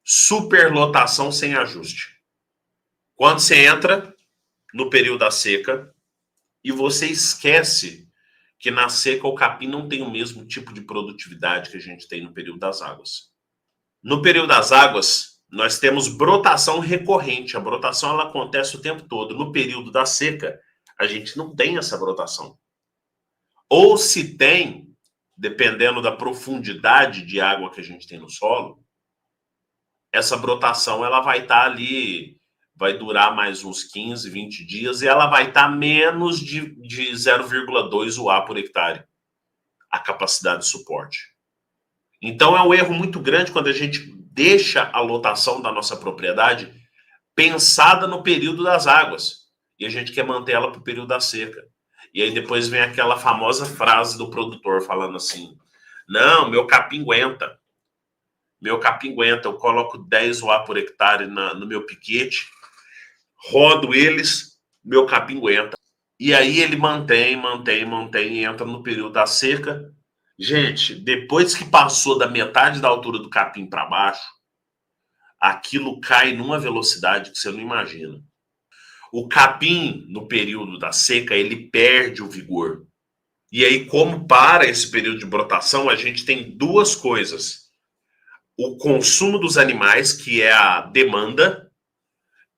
superlotação sem ajuste. Quando você entra no período da seca e você esquece que na seca o capim não tem o mesmo tipo de produtividade que a gente tem no período das águas. No período das águas, nós temos brotação recorrente. A brotação ela acontece o tempo todo. No período da seca, a gente não tem essa brotação. Ou se tem, dependendo da profundidade de água que a gente tem no solo, essa brotação ela vai estar ali, vai durar mais uns 15, 20 dias e ela vai estar menos de 0,2 UA por hectare, a capacidade de suporte. Então é um erro muito grande quando a gente deixa a lotação da nossa propriedade pensada no período das águas e a gente quer manter ela para o período da seca. E aí depois vem aquela famosa frase do produtor falando assim, não, meu capim aguenta. Meu capim aguenta, eu coloco 10 UA por hectare no meu piquete, rodo eles, meu capim aguenta. E aí ele mantém, e entra no período da seca. Gente, depois que passou da metade da altura do capim para baixo, aquilo cai numa velocidade que você não imagina. O capim, no período da seca, ele perde o vigor. E aí, como para esse período de brotação, a gente tem duas coisas. O consumo dos animais, que é a demanda,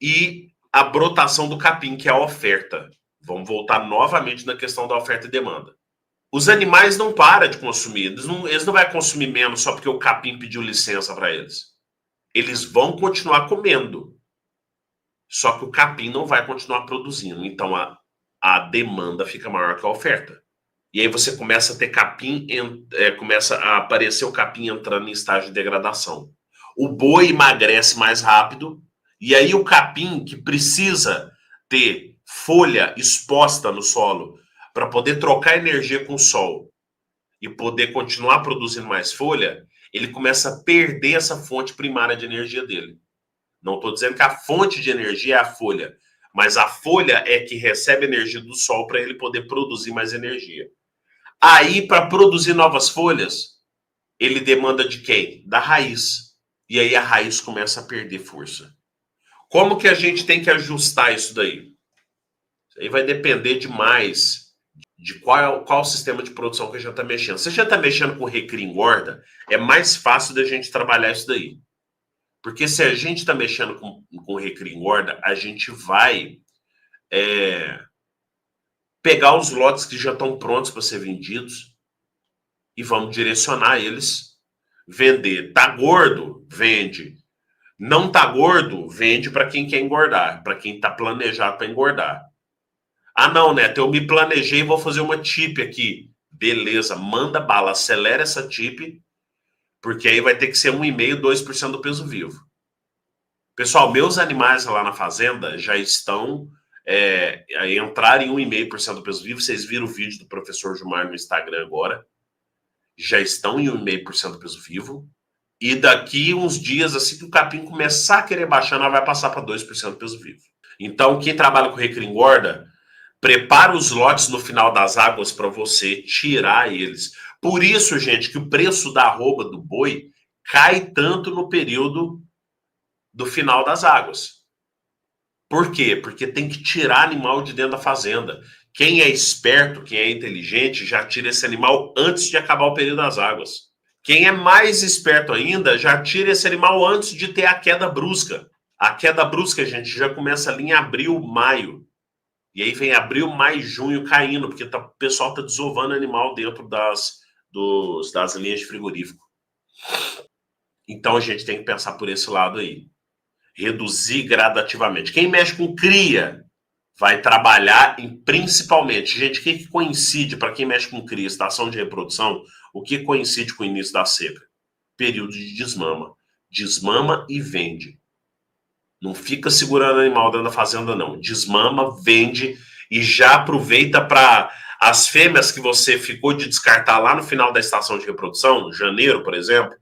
e a brotação do capim, que é a oferta. Vamos voltar novamente na questão da oferta e demanda. Os animais não param de consumir. Eles não vão consumir menos só porque o capim pediu licença para eles. Eles vão continuar comendo. Só que o capim não vai continuar produzindo. Então, a demanda fica maior que a oferta. E aí você começa a ter capim, começa a aparecer o capim entrando em estágio de degradação. O boi emagrece mais rápido, e aí o capim, que precisa ter folha exposta no solo para poder trocar energia com o sol e poder continuar produzindo mais folha, ele começa a perder essa fonte primária de energia dele. Não estou dizendo que a fonte de energia é a folha, mas a folha é que recebe energia do sol para ele poder produzir mais energia. Aí, para produzir novas folhas, ele demanda de quem? Da raiz. E aí a raiz começa a perder força. Como que a gente tem que ajustar isso daí? Isso aí vai depender demais de qual sistema de produção que a gente está mexendo. Se a gente está mexendo com recria e engorda, é mais fácil da gente trabalhar isso daí. Porque se a gente está mexendo com recria e engorda, a gente vai pegar os lotes que já estão prontos para ser vendidos e vamos direcionar eles. Vender. Tá gordo? Vende. Não tá gordo? Vende para quem quer engordar, para quem está planejado para engordar. Ah, não, Neto, eu me planejei e vou fazer uma tip aqui. Beleza, manda bala, acelera essa tip, porque aí vai ter que ser 1,5%, 2% do peso vivo. Pessoal, meus animais lá na fazenda já estão a entrar em 1,5% do peso vivo. Vocês viram o vídeo do professor Gilmar no Instagram agora. Já estão em 1,5% do peso vivo. E daqui uns dias, assim que o capim começar a querer baixar, ela vai passar para 2% do peso vivo. Então, quem trabalha com recria e engorda, prepara os lotes no final das águas para você tirar eles. Por isso, gente, que o preço da arroba do boi cai tanto no período do final das águas. Por quê? Porque tem que tirar animal de dentro da fazenda. Quem é esperto, quem é inteligente, já tira esse animal antes de acabar o período das águas. Quem é mais esperto ainda, já tira esse animal antes de ter a queda brusca. A queda brusca, gente, já começa ali em abril, maio. E aí vem abril, maio, junho caindo, porque o pessoal está desovando animal dentro das linhas de frigorífico. Então a gente tem que pensar por esse lado aí. Reduzir gradativamente. Quem mexe com cria vai trabalhar principalmente. Gente, o que coincide para quem mexe com cria, estação de reprodução, o que coincide com o início da seca? Período de desmama. Desmama e vende. Não fica segurando animal dentro da fazenda, não. Desmama, vende e já aproveita para as fêmeas que você ficou de descartar lá no final da estação de reprodução, janeiro, por exemplo,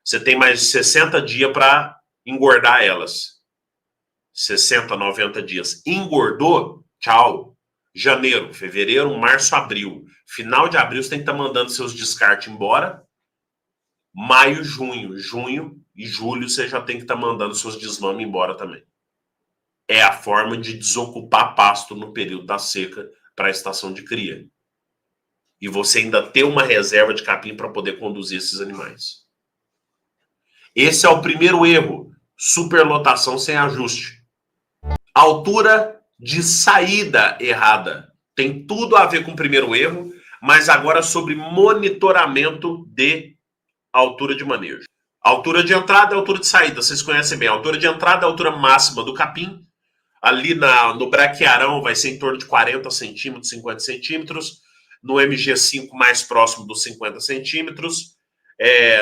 você tem mais de 60 dias para engordar elas. 60, 90 dias. Engordou? Tchau. Janeiro, fevereiro, março, abril. Final de abril, você tem que estar mandando seus descartes embora. Maio, junho. Junho, e julho você já tem que estar mandando seus desmames embora também. É a forma de desocupar pasto no período da seca para a estação de cria. E você ainda ter uma reserva de capim para poder conduzir esses animais. Esse é o primeiro erro. Superlotação sem ajuste. Altura de saída errada. Tem tudo a ver com o primeiro erro, mas agora sobre monitoramento de altura de manejo. Altura de entrada e altura de saída, vocês conhecem bem. A altura de entrada é a altura máxima do capim. Ali no braquiarão vai ser em torno de 40 centímetros, 50 centímetros. No MG5 mais próximo dos 50 centímetros.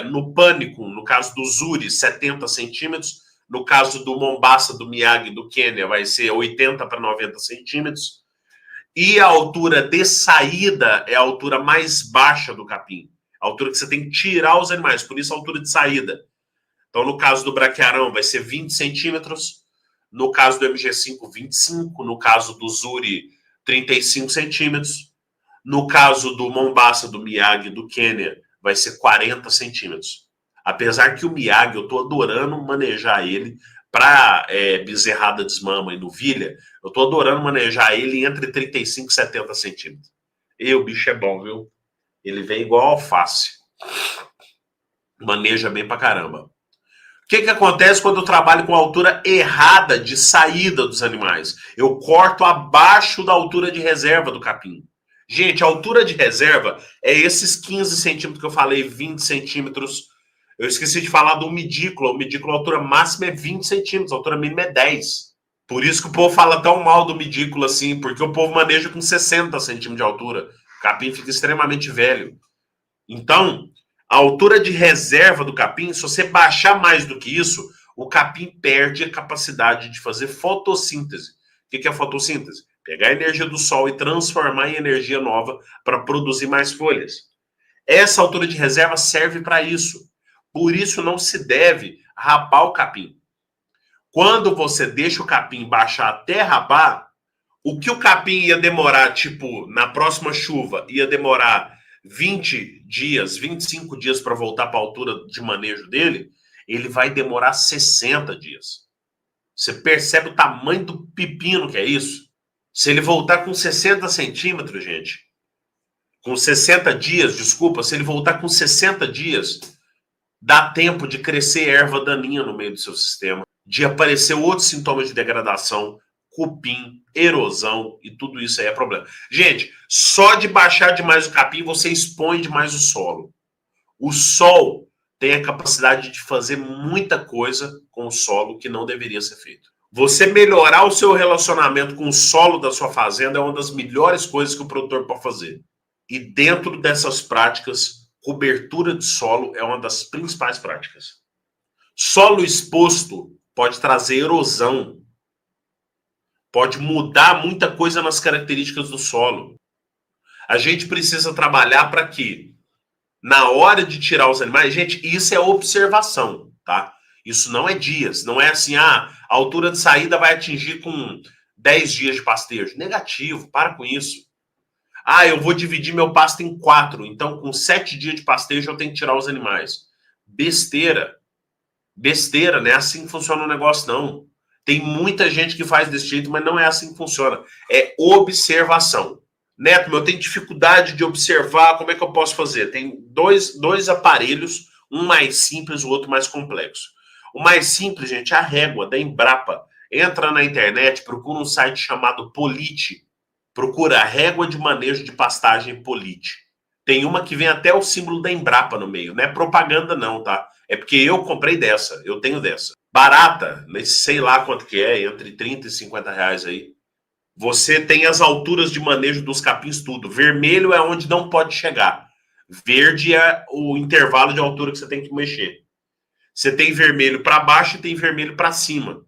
No pânico, no caso do Zuri, 70 centímetros. No caso do Mombasa, do Miyagi, do Quênia, vai ser 80 para 90 centímetros. E a altura de saída é a altura mais baixa do capim. A altura que você tem que tirar os animais, por isso a altura de saída. Então, no caso do braquiarão, vai ser 20 centímetros. No caso do MG5, 25. No caso do Zuri, 35 centímetros. No caso do Mombasa, do Miyagi, do Quênia, vai ser 40 centímetros. Apesar que o Miyagi, eu estou adorando manejar ele para bezerrada desmama e novilha, eu estou adorando manejar ele entre 35 e 70 centímetros. E o bicho é bom, viu? Ele vem igual alface. Maneja bem pra caramba. O que acontece quando eu trabalho com a altura errada de saída dos animais? Eu corto abaixo da altura de reserva do capim. Gente, a altura de reserva é esses 15 centímetros que eu falei, 20 centímetros. Eu esqueci de falar do medículo. O medículo, a altura máxima é 20 centímetros, a altura mínima é 10. Por isso que o povo fala tão mal do medículo assim, porque o povo maneja com 60 centímetros de altura. O capim fica extremamente velho. Então, a altura de reserva do capim, se você baixar mais do que isso, o capim perde a capacidade de fazer fotossíntese. O que é fotossíntese? Pegar a energia do sol e transformar em energia nova para produzir mais folhas. Essa altura de reserva serve para isso. Por isso não se deve rapar o capim. Quando você deixa o capim baixar até rapar, o que o capim ia demorar, tipo, na próxima chuva, ia demorar 20 dias, 25 dias para voltar para a altura de manejo dele, ele vai demorar 60 dias. Você percebe o tamanho do pepino que é isso? Se ele voltar com 60 centímetros, gente, com 60 dias, desculpa, se ele voltar com 60 dias, dá tempo de crescer erva daninha no meio do seu sistema, de aparecer outros sintomas de degradação, cupim, erosão, e tudo isso aí é problema. Gente, só de baixar demais o capim, você expõe demais o solo. O sol tem a capacidade de fazer muita coisa com o solo que não deveria ser feito. Você melhorar o seu relacionamento com o solo da sua fazenda é uma das melhores coisas que o produtor pode fazer. E dentro dessas práticas, cobertura de solo é uma das principais práticas. Solo exposto pode trazer erosão, pode mudar muita coisa nas características do solo. A gente precisa trabalhar para que, na hora de tirar os animais, gente, isso é observação, tá? Isso não é dias, não é assim, a altura de saída vai atingir com 10 dias de pastejo. Negativo, para com isso. Eu vou dividir meu pasto em 4, então com 7 dias de pastejo eu tenho que tirar os animais. Besteira. Besteira, não é assim que funciona o negócio, não. Tem muita gente que faz desse jeito, mas não é assim que funciona. É observação. Neto, eu tenho dificuldade de observar, como é que eu posso fazer? Tem dois aparelhos, um mais simples, o outro mais complexo. O mais simples, gente, é a régua da Embrapa. Entra na internet, procura um site chamado Polite. Procura a régua de manejo de pastagem Polite. Tem uma que vem até o símbolo da Embrapa no meio. Não é propaganda não, tá? É porque eu comprei dessa, eu tenho dessa. Barata, sei lá quanto que é, entre 30 e 50 reais aí. Você tem as alturas de manejo dos capins tudo. Vermelho é onde não pode chegar. Verde é o intervalo de altura que você tem que mexer. Você tem vermelho para baixo e tem vermelho para cima.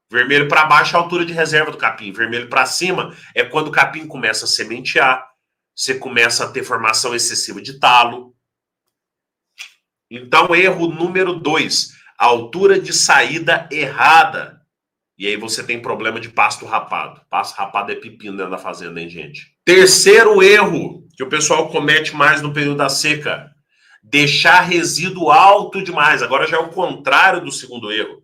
Vermelho para baixo é a altura de reserva do capim. Vermelho para cima é quando o capim começa a sementear. Você começa a ter formação excessiva de talo. Então, erro número 2. Altura de saída errada. E aí você tem problema de pasto rapado. Pasto rapado é pepino dentro da fazenda, hein, gente? Terceiro erro que o pessoal comete mais no período da seca. Deixar resíduo alto demais. Agora já é o contrário do segundo erro.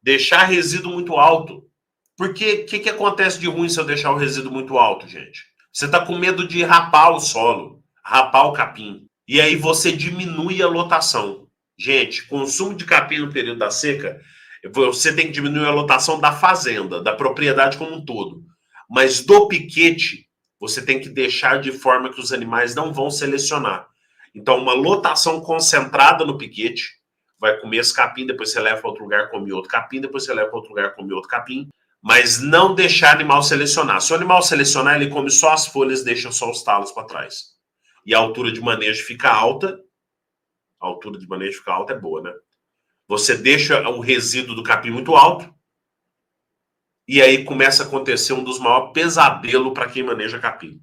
Deixar resíduo muito alto. Porque o que acontece de ruim se eu deixar o resíduo muito alto, gente? Você está com medo de rapar o solo, rapar o capim. E aí você diminui a lotação. Gente, consumo de capim no período da seca, você tem que diminuir a lotação da fazenda, da propriedade como um todo. Mas do piquete, você tem que deixar de forma que os animais não vão selecionar. Então, uma lotação concentrada no piquete, vai comer esse capim, depois você leva para outro lugar, come outro capim, depois você leva para outro lugar, come outro capim. Mas não deixar animal selecionar. Se o animal selecionar, ele come só as folhas e deixa só os talos para trás. E a altura de manejo fica alta. A altura de manejo fica alta é boa, né? Você deixa o resíduo do capim muito alto. E aí começa a acontecer um dos maiores pesadelos para quem maneja capim.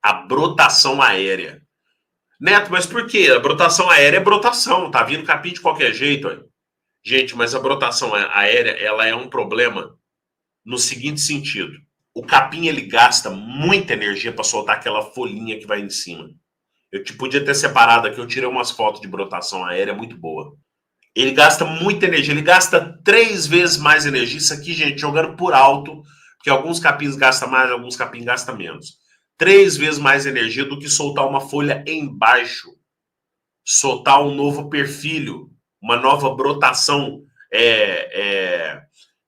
A brotação aérea. Neto, mas por quê? A brotação aérea é brotação. Tá vindo capim de qualquer jeito. Aí. Gente, mas a brotação aérea, ela é um problema no seguinte sentido. O capim, ele gasta muita energia para soltar aquela folhinha que vai em cima. Eu podia ter separado aqui, eu tirei umas fotos de brotação aérea muito boa. Ele gasta muita energia, ele gasta 3 vezes mais energia. Isso aqui, gente, jogando por alto, porque alguns capins gastam mais, alguns capins gastam menos. 3 vezes mais energia do que soltar uma folha embaixo. Soltar um novo perfilho, uma nova brotação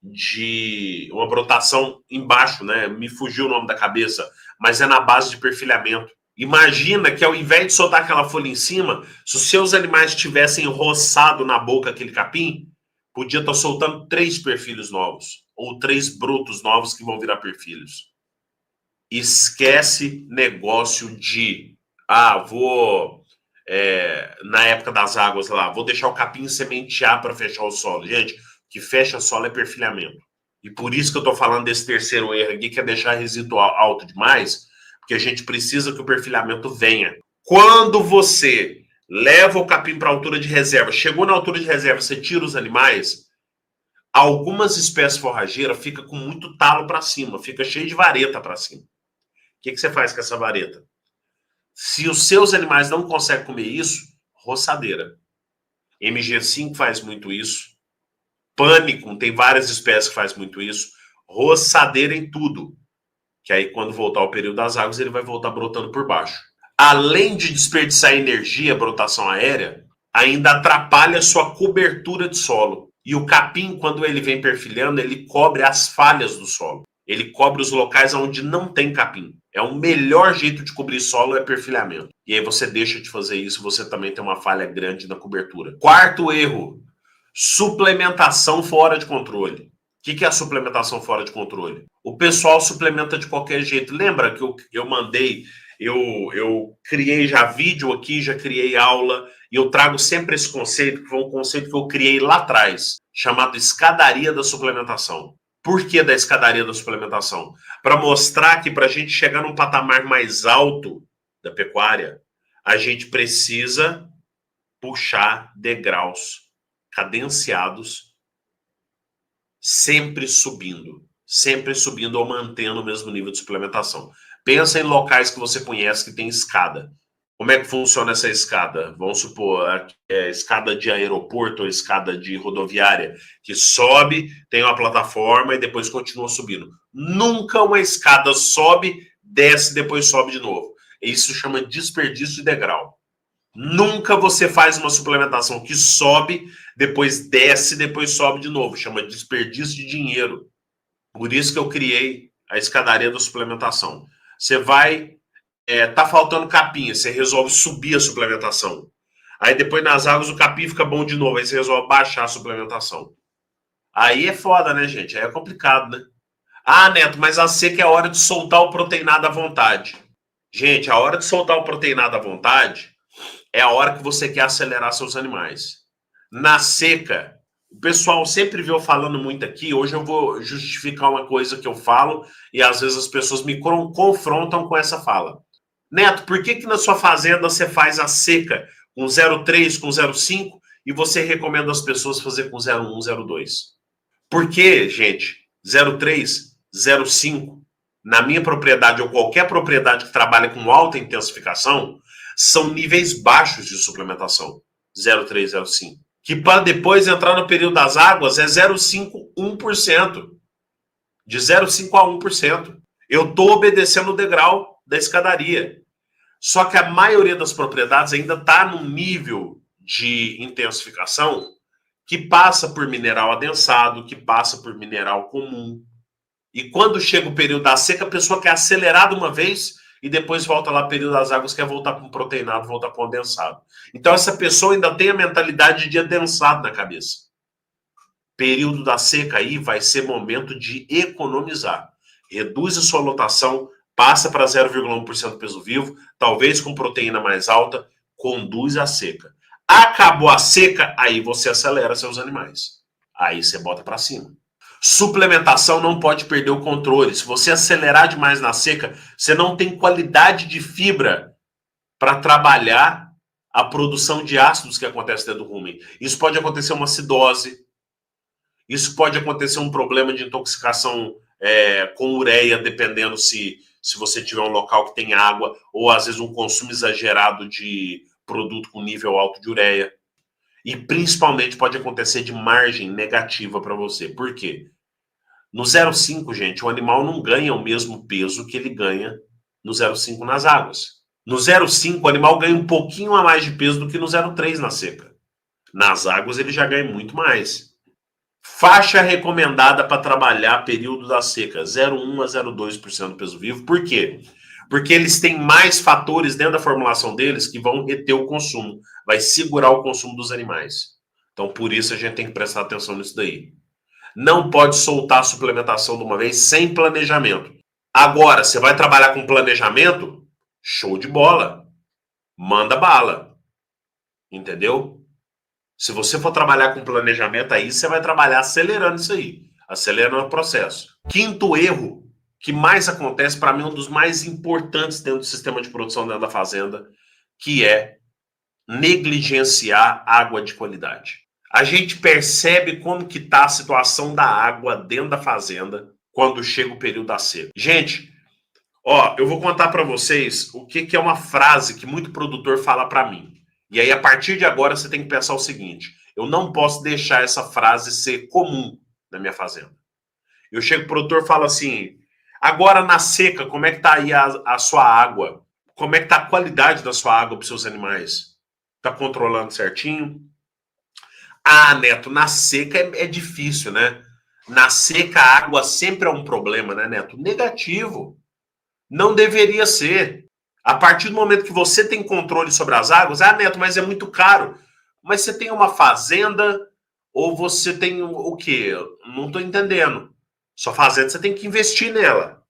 de uma brotação embaixo, né? Me fugiu o nome da cabeça, mas é na base de perfilhamento. Imagina que ao invés de soltar aquela folha em cima, se os seus animais tivessem roçado na boca aquele capim, podia estar soltando 3 perfilhos novos, ou 3 brotos novos que vão virar perfilhos. Esquece negócio de, vou, na época das águas lá, vou deixar o capim sementear para fechar o solo. Gente, o que fecha solo é perfilhamento. E por isso que eu estou falando desse terceiro erro aqui, que é deixar resíduo alto demais, porque a gente precisa que o perfilhamento venha. Quando você leva o capim para a altura de reserva, chegou na altura de reserva, você tira os animais, algumas espécies forrageiras ficam com muito talo para cima, fica cheio de vareta para cima. O que você faz com essa vareta? Se os seus animais não conseguem comer isso, roçadeira. MG5 faz muito isso. Pânico, tem várias espécies que faz muito isso. Roçadeira em tudo. Que aí, quando voltar o período das águas, ele vai voltar brotando por baixo. Além de desperdiçar energia, a brotação aérea, ainda atrapalha a sua cobertura de solo. E o capim, quando ele vem perfilhando, ele cobre as falhas do solo. Ele cobre os locais onde não tem capim. É o melhor jeito de cobrir solo é perfilhamento. E aí você deixa de fazer isso, você também tem uma falha grande na cobertura. Quarto erro, suplementação fora de controle. O que é a suplementação fora de controle? O pessoal suplementa de qualquer jeito. Lembra que eu mandei, eu criei já vídeo aqui, já criei aula, e eu trago sempre esse conceito, que foi um conceito que eu criei lá atrás, chamado escadaria da suplementação. Por que da escadaria da suplementação? Para mostrar que para a gente chegar num patamar mais alto da pecuária, a gente precisa puxar degraus cadenciados, sempre subindo ou mantendo o mesmo nível de suplementação. Pensa em locais que você conhece que tem escada. Como é que funciona essa escada? Vamos supor, escada de aeroporto ou escada de rodoviária, que sobe, tem uma plataforma e depois continua subindo. Nunca uma escada sobe, desce, depois sobe de novo. Isso chama desperdício de degrau. Nunca você faz uma suplementação que sobe, depois desce, depois sobe de novo. Chama desperdício de dinheiro. Por isso que eu criei a escadaria da suplementação. Você vai... tá faltando capim, você resolve subir a suplementação. Aí depois nas águas o capim fica bom de novo, aí você resolve baixar a suplementação. Aí é foda, né, gente? Aí é complicado, né? Neto, mas a seca é a hora de soltar o proteinado à vontade. Gente, a hora de soltar o proteinado à vontade é a hora que você quer acelerar seus animais. Na seca, o pessoal sempre viu falando muito aqui, hoje eu vou justificar uma coisa que eu falo e às vezes as pessoas me confrontam com essa fala. Neto, por que na sua fazenda você faz a seca com 0,3, com 0,5 e você recomenda as pessoas fazer com 0,1, 0,2? Por que, gente, 0,3, 0,5, na minha propriedade ou qualquer propriedade que trabalha com alta intensificação, são níveis baixos de suplementação, 0,3, 0,5. Que para depois entrar no período das águas é 0,5, 1%. De 0,5 a 1%. Eu estou obedecendo o degrau da escadaria. Só que a maioria das propriedades ainda está num nível de intensificação que passa por mineral adensado, que passa por mineral comum. E quando chega o período da seca, a pessoa quer acelerar de uma vez e depois volta lá o período das águas, quer voltar para um proteinado, voltar para um adensado. Então essa pessoa ainda tem a mentalidade de adensado na cabeça. Período da seca aí vai ser momento de economizar. Reduz a sua lotação, passa para 0,1% peso vivo, talvez com proteína mais alta, conduz a seca. Acabou a seca, aí você acelera seus animais. Aí você bota para cima. Suplementação não pode perder o controle. Se você acelerar demais na seca, você não tem qualidade de fibra para trabalhar a produção de ácidos que acontece dentro do rumen. Isso pode acontecer uma acidose, isso pode acontecer um problema de intoxicação com ureia, dependendo se você tiver um local que tem água, ou às vezes um consumo exagerado de produto com nível alto de ureia. E principalmente pode acontecer de margem negativa para você. Por quê? No 0,5, gente, o animal não ganha o mesmo peso que ele ganha no 0,5 nas águas. No 0,5, o animal ganha um pouquinho a mais de peso do que no 0,3 na seca. Nas águas, ele já ganha muito mais. Faixa recomendada para trabalhar período da seca, 0,1 a 0,2% do peso vivo. Por quê? Porque eles têm mais fatores dentro da formulação deles que vão reter o consumo, vai segurar o consumo dos animais. Então, por isso, a gente tem que prestar atenção nisso daí. Não pode soltar a suplementação de uma vez sem planejamento. Agora, você vai trabalhar com planejamento? Show de bola. Manda bala. Entendeu? Se você for trabalhar com planejamento, aí você vai trabalhar acelerando isso aí. Acelerando o processo. Quinto erro que mais acontece, para mim, um dos mais importantes dentro do sistema de produção dentro da fazenda, que é negligenciar água de qualidade. A gente percebe como que está a situação da água dentro da fazenda quando chega o período da seca. Gente, eu vou contar para vocês o que é uma frase que muito produtor fala para mim. E aí, a partir de agora, você tem que pensar o seguinte: eu não posso deixar essa frase ser comum na minha fazenda. Eu chego pro produtor e falo assim: agora na seca, como é que tá aí a sua água? Como é que tá a qualidade da sua água para os seus animais? Tá controlando certinho? Ah, Neto, na seca é difícil, né? Na seca a água sempre é um problema, né, Neto? Negativo. Não deveria ser. A partir do momento que você tem controle sobre as águas, Neto, mas é muito caro. Mas você tem uma fazenda ou você tem o quê? Não estou entendendo. Sua fazenda, você tem que investir nela.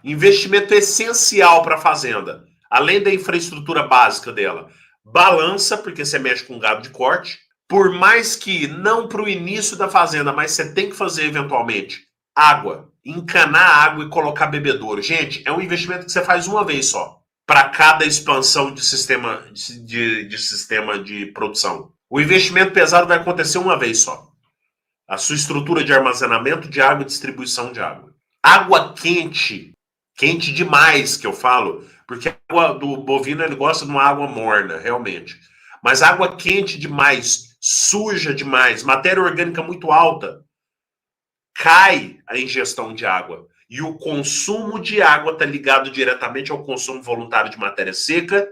Investimento essencial para a fazenda. Além da infraestrutura básica dela. Balança, porque você mexe com gado de corte. Por mais que não para o início da fazenda, mas você tem que fazer eventualmente água, encanar água e colocar bebedouro. Gente, é um investimento que você faz uma vez só para cada expansão de sistema de produção. O investimento pesado vai acontecer uma vez só. A sua estrutura de armazenamento de água e distribuição de água. Água quente, quente demais que eu falo, porque a água do bovino ele gosta de uma água morna, realmente. Mas água quente demais, suja demais, matéria orgânica muito alta, cai a ingestão de água. E o consumo de água está ligado diretamente ao consumo voluntário de matéria seca,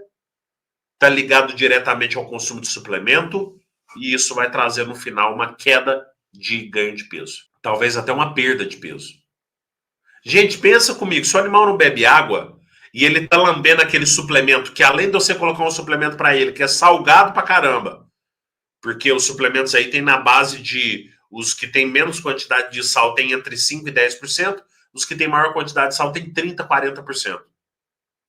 está ligado diretamente ao consumo de suplemento, e isso vai trazer no final uma queda de ganho de peso. Talvez até uma perda de peso. Gente, pensa comigo, se o animal não bebe água e ele tá lambendo aquele suplemento, que além de você colocar um suplemento para ele, que é salgado pra caramba, porque os suplementos aí tem na base de, os que tem menos quantidade de sal tem entre 5% e 10%, os que tem maior quantidade de sal tem 30%, 40%.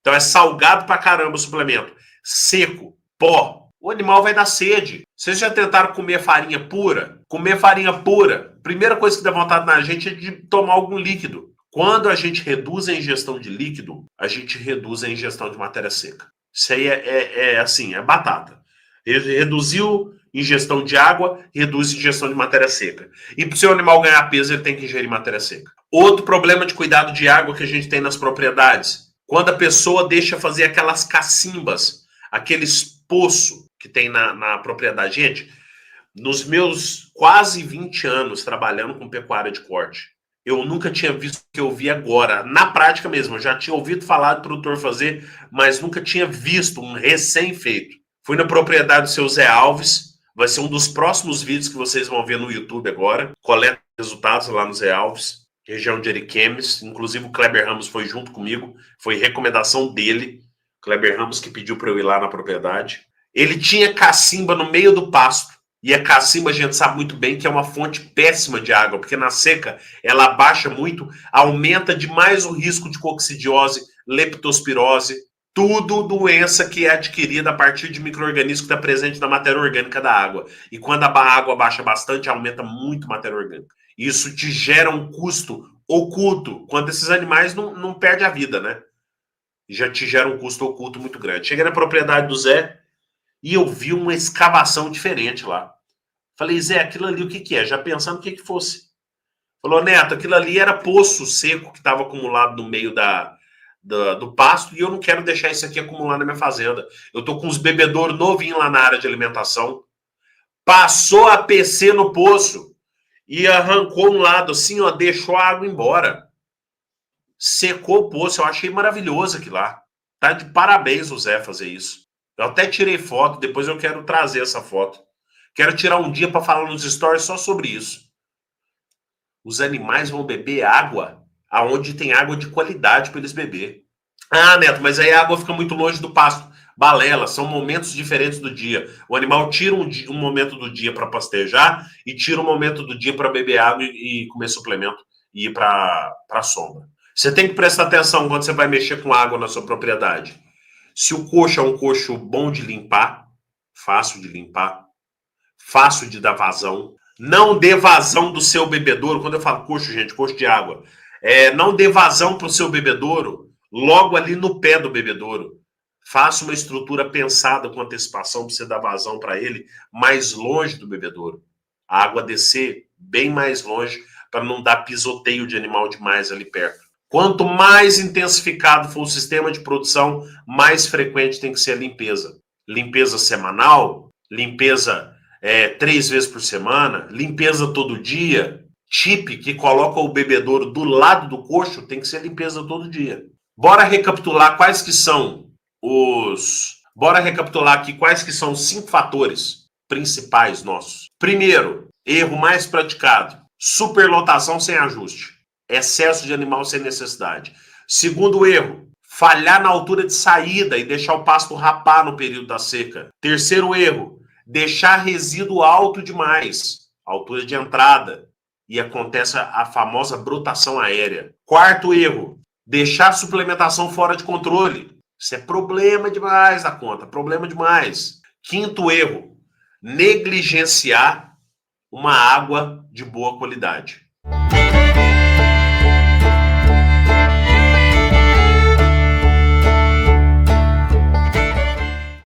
Então é salgado pra caramba o suplemento. Seco, pó, o animal vai dar sede. Vocês já tentaram comer farinha pura? Comer farinha pura, primeira coisa que dá vontade na gente é de tomar algum líquido. Quando a gente reduz a ingestão de líquido, a gente reduz a ingestão de matéria seca. Isso aí é batata. Ele reduziu ingestão de água, reduz ingestão de matéria seca. E para o seu animal ganhar peso, ele tem que ingerir matéria seca. Outro problema de cuidado de água que a gente tem nas propriedades, quando a pessoa deixa fazer aquelas cacimbas, aqueles poços que tem na propriedade. Gente, nos meus quase 20 anos trabalhando com pecuária de corte, eu nunca tinha visto o que eu vi agora, na prática mesmo. Eu já tinha ouvido falar do produtor fazer, mas nunca tinha visto um recém-feito. Fui na propriedade do seu Zé Alves, vai ser um dos próximos vídeos que vocês vão ver no YouTube agora. Coleta resultados lá no Zé Alves, região de Ariquemes. Inclusive o Kleber Ramos foi junto comigo, foi recomendação dele. Kleber Ramos que pediu para eu ir lá na propriedade. Ele tinha cacimba no meio do pasto. E a cacimba a gente sabe muito bem que é uma fonte péssima de água, porque na seca ela abaixa muito, aumenta demais o risco de coccidiose, leptospirose, tudo doença que é adquirida a partir de micro-organismo que está presente na matéria orgânica da água. E quando a água baixa bastante, aumenta muito a matéria orgânica. Isso te gera um custo oculto, quando esses animais não perdem a vida, né? Já te gera um custo oculto muito grande. Cheguei na propriedade do Zé e eu vi uma escavação diferente lá. Falei, Zé, aquilo ali o que é? Já pensando o que fosse. Falou, Neto, aquilo ali era poço seco que estava acumulado no meio do pasto e eu não quero deixar isso aqui acumular na minha fazenda. Eu tô com uns bebedouros novinhos lá na área de alimentação. Passou a PC no poço e arrancou um lado assim, ó, deixou a água embora. Secou o poço, eu achei maravilhoso aquilo lá. Tá de parabéns o Zé fazer isso. Eu até tirei foto, depois eu quero trazer essa foto. Quero tirar um dia para falar nos stories só sobre isso. Os animais vão beber água aonde tem água de qualidade para eles beber. Ah, Neto, mas aí a água fica muito longe do pasto. Balela, são momentos diferentes do dia. O animal tira um momento do dia para pastejar e tira um momento do dia para beber água e comer suplemento e ir para a sombra. Você tem que prestar atenção quando você vai mexer com água na sua propriedade. Se o coxo é um coxo bom de limpar, fácil de limpar, fácil de dar vazão, não dê vazão do seu bebedouro. Quando eu falo coxo, gente, coxo de água, não dê vazão para o seu bebedouro logo ali no pé do bebedouro. Faça uma estrutura pensada com antecipação para você dar vazão para ele mais longe do bebedouro. A água descer bem mais longe para não dar pisoteio de animal demais ali perto. Quanto mais intensificado for o sistema de produção, mais frequente tem que ser a limpeza. Limpeza semanal, limpeza 3 vezes por semana, limpeza todo dia. Chip que coloca o bebedouro do lado do coxo tem que ser limpeza todo dia. Bora recapitular quais que são os 5 fatores principais nossos. Primeiro, erro mais praticado, superlotação sem ajuste. Excesso de animal sem necessidade. Segundo erro, falhar na altura de saída e deixar o pasto rapar no período da seca. Terceiro erro, deixar resíduo alto demais, altura de entrada, e acontece a famosa brotação aérea. Quarto erro, deixar a suplementação fora de controle. Isso é problema demais da conta, problema demais. Quinto erro, negligenciar uma água de boa qualidade.